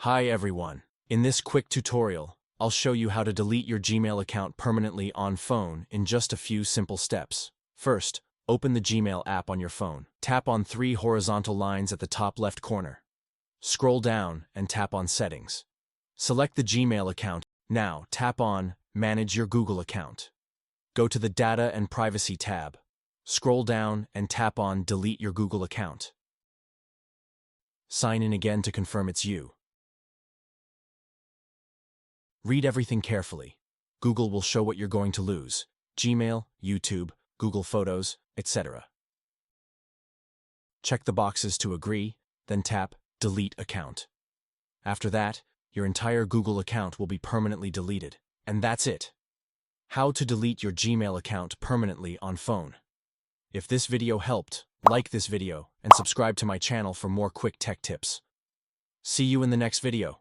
Hi everyone. In this quick tutorial, I'll show you how to delete your Gmail account permanently on phone in just a few simple steps. First, open the Gmail app on your phone. Tap on 3 horizontal lines at the top left corner. Scroll down and tap on Settings. Select the Gmail account. Now, tap on Manage your Google account. Go to the Data and Privacy tab. Scroll down and tap on Delete your Google account. Sign in again to confirm it's you. Read everything carefully. Google will show what you're going to lose: Gmail, YouTube, Google Photos, etc. Check the boxes to agree, then tap Delete Account. After that, your entire Google account will be permanently deleted. And that's it. How to delete your Gmail account permanently on phone. If this video helped, like this video and subscribe to my channel for more quick tech tips. See you in the next video.